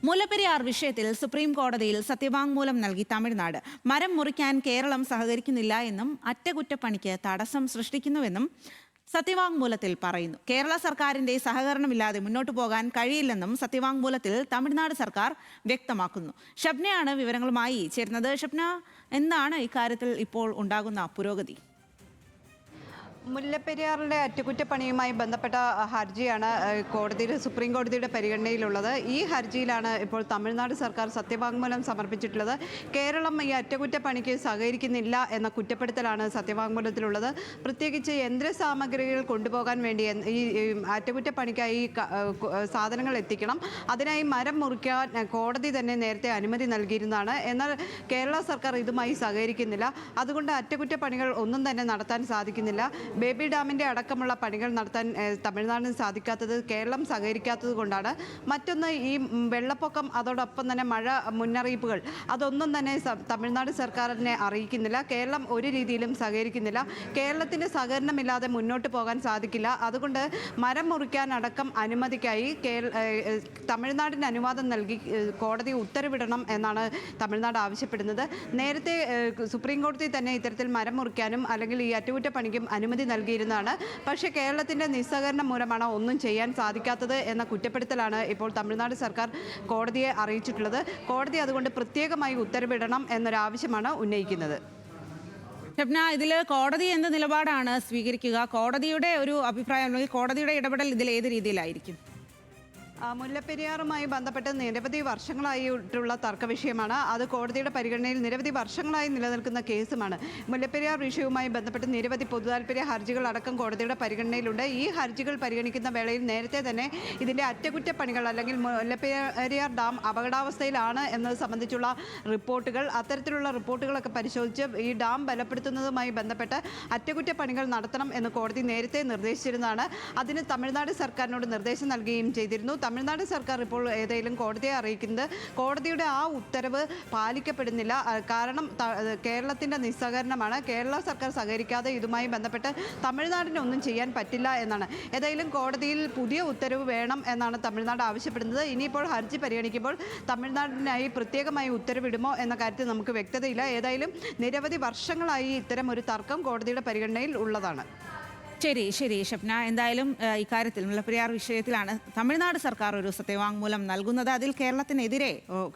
മുല്ലപ്പെരിയാർ വിഷയത്തിൽ സുപ്രീം കോടതിയിൽ സത്യവാങ്മൂലം നൽകി തമിഴ്നാട്. മരം മുറിക്കാൻ കേരളം സഹകരിക്കുന്നില്ല എന്നും അറ്റകുറ്റപ്പണിക്ക് തടസ്സം സൃഷ്ടിക്കുന്നുവെന്നും സത്യവാങ്മൂലത്തിൽ പറയുന്നു. കേരള സർക്കാരിന്റെ സഹകരണമില്ലാതെ മുന്നോട്ടു പോകാൻ കഴിയില്ലെന്നും സത്യവാങ്മൂലത്തിൽ തമിഴ്നാട് സർക്കാർ വ്യക്തമാക്കുന്നു. ഷബ്നയാണ് വിവരങ്ങളുമായി ചേരുന്നത്. ഷബ്ന, എന്താണ് ഇക്കാര്യത്തിൽ ഇപ്പോൾ ഉണ്ടാകുന്ന പുരോഗതി? മുല്ലപ്പെരിയാറിലെ അറ്റകുറ്റപ്പണിയുമായി ബന്ധപ്പെട്ട ഹർജിയാണ് സുപ്രീം കോടതിയുടെ പരിഗണനയിലുള്ളത്. ഈ ഹർജിയിലാണ് ഇപ്പോൾ തമിഴ്നാട് സർക്കാർ സത്യവാങ്മൂലം സമർപ്പിച്ചിട്ടുള്ളത്. കേരളം ഈ അറ്റകുറ്റപ്പണിക്ക് സഹകരിക്കുന്നില്ല എന്ന കുറ്റപ്പെടുത്തലാണ് സത്യവാങ്മൂലത്തിലുള്ളത്. പ്രത്യേകിച്ച് യന്ത്രസാമഗ്രികൾ കൊണ്ടുപോകാൻ വേണ്ടി ഈ അറ്റകുറ്റപ്പണിക്കായി സാധനങ്ങൾ എത്തിക്കണം. അതിനായി മരം മുറിക്കാൻ കോടതി തന്നെ നേരത്തെ അനുമതി നൽകിയിരുന്നതാണ്. എന്നാൽ കേരള സർക്കാർ ഇതുമായി സഹകരിക്കുന്നില്ല. അതുകൊണ്ട് അറ്റകുറ്റപ്പണികൾ ഒന്നും തന്നെ നടത്താൻ സാധിക്കുന്നില്ല. ബേബി ഡാമിൻ്റെ അടക്കമുള്ള പണികൾ നടത്താൻ തമിഴ്നാടിന് സാധിക്കാത്തത് കേരളം സഹകരിക്കാത്തത് കൊണ്ടാണ്. മറ്റൊന്ന്, ഈ വെള്ളപ്പൊക്കം അതോടൊപ്പം തന്നെ മഴ മുന്നറിയിപ്പുകൾ അതൊന്നും തന്നെ തമിഴ്നാട് സർക്കാരിനെ അറിയിക്കുന്നില്ല. കേരളം ഒരു രീതിയിലും സഹകരിക്കുന്നില്ല. കേരളത്തിൻ്റെ സഹകരണമില്ലാതെ മുന്നോട്ട് പോകാൻ സാധിക്കില്ല. അതുകൊണ്ട് മരം മുറിക്കാൻ അടക്കം അനുമതിക്കായി തമിഴ്നാടിന് അനുവാദം നൽകി കോടതി ഉത്തരവിടണം എന്നാണ് തമിഴ്നാട് ആവശ്യപ്പെടുന്നത്. നേരത്തെ സുപ്രീം കോടതി തന്നെ ഇത്തരത്തിൽ മരം മുറിക്കാനും അല്ലെങ്കിൽ ഈ അറ്റകുറ്റപ്പണിക്കും അനുമതി നൽകിയിരുന്നതാണ്. പക്ഷേ കേരളത്തിൻ്റെ നിസ്സഹകരണം മൂലമാണ് ഒന്നും ചെയ്യാൻ സാധിക്കാത്തത് എന്ന കുറ്റപ്പെടുത്തലാണ് ഇപ്പോൾ തമിഴ്നാട് സർക്കാർ കോടതിയെ അറിയിച്ചിട്ടുള്ളത്. കോടതി അതുകൊണ്ട് പ്രത്യേകമായി ഉത്തരവിടണം എന്നൊരാവശ്യമാണ് ഉന്നയിക്കുന്നത്. ഷബ്ന, ഇതിൽ കോടതി എന്ത് നിലപാടാണ് സ്വീകരിക്കുക? കോടതിയുടെ ഒരു അഭിപ്രായം അല്ലെങ്കിൽ കോടതിയുടെ ഇടപെടൽ ഇതിൽ ഏത് രീതിയിലായിരിക്കും? മുല്ലപ്പെരിയാറുമായി ബന്ധപ്പെട്ട് നിരവധി വർഷങ്ങളായിട്ടുള്ള തർക്ക വിഷയമാണ്. അത് കോടതിയുടെ പരിഗണനയിൽ നിരവധി വർഷങ്ങളായി നിലനിൽക്കുന്ന കേസുമാണ്. മുല്ലപ്പെരിയാർ വിഷയവുമായി ബന്ധപ്പെട്ട് നിരവധി പൊതുതാൽപര്യ ഹർജികൾ അടക്കം കോടതിയുടെ പരിഗണനയിലുണ്ട്. ഈ ഹർജികൾ പരിഗണിക്കുന്ന വേളയിൽ നേരത്തെ തന്നെ ഇതിൻ്റെ അറ്റകുറ്റപ്പണികൾ അല്ലെങ്കിൽ മുല്ലപ്പെരിയാർ ഡാം അപകടാവസ്ഥയിലാണ് എന്നത് സംബന്ധിച്ചുള്ള റിപ്പോർട്ടുകൾ, അത്തരത്തിലുള്ള റിപ്പോർട്ടുകളൊക്കെ പരിശോധിച്ച് ഈ ഡാം ബലപ്പെടുത്തുന്നതുമായി ബന്ധപ്പെട്ട് അറ്റകുറ്റപ്പണികൾ നടത്തണം എന്ന് കോടതി നേരത്തെ നിർദ്ദേശിച്ചിരുന്നതാണ്. അതിന് തമിഴ്നാട് സർക്കാരിനോട് നിർദ്ദേശം നൽകുകയും ചെയ്തിരുന്നു. തമിഴ്നാട് സർക്കാർ ഇപ്പോൾ ഏതെങ്കിലും കോടതിയെ അറിയിക്കുന്നത് കോടതിയുടെ ആ ഉത്തരവ് പാലിക്കപ്പെടുന്നില്ല. കാരണം കേരളത്തിൻ്റെ നിസ്സഹകരണമാണ്. കേരള സർക്കാർ സഹകരിക്കാതെ ഇതുമായി ബന്ധപ്പെട്ട് തമിഴ്നാടിന് ഒന്നും ചെയ്യാൻ പറ്റില്ല എന്നാണ്. ഏതായാലും കോടതിയിൽ പുതിയ ഉത്തരവ് വേണം എന്നാണ് തമിഴ്നാട് ആവശ്യപ്പെടുന്നത്. ഇനിയിപ്പോൾ ഹർജി പരിഗണിക്കുമ്പോൾ തമിഴ്നാടിനായി പ്രത്യേകമായി ഉത്തരവിടുമോ എന്ന കാര്യത്തിൽ നമുക്ക് വ്യക്തതയില്ല. ഏതായാലും നിരവധി വർഷങ്ങളായി ഇത്തരം ഒരു തർക്കം കോടതിയുടെ പരിഗണനയിൽ ഉള്ളതാണ്. ശരി ഷബ്ന, എന്തായാലും ഇക്കാര്യത്തിൽ മുല്ലപ്പെരിയാർ വിഷയത്തിലാണ് തമിഴ്നാട് സർക്കാർ ഒരു സത്യവാങ്മൂലം നൽകുന്നത്. അതിൽ കേരളത്തിനെതിരെ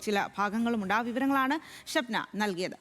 ചില ഭാഗങ്ങളുമുണ്ട്. ആ വിവരങ്ങളാണ് ഷബ്ന നൽകിയത്.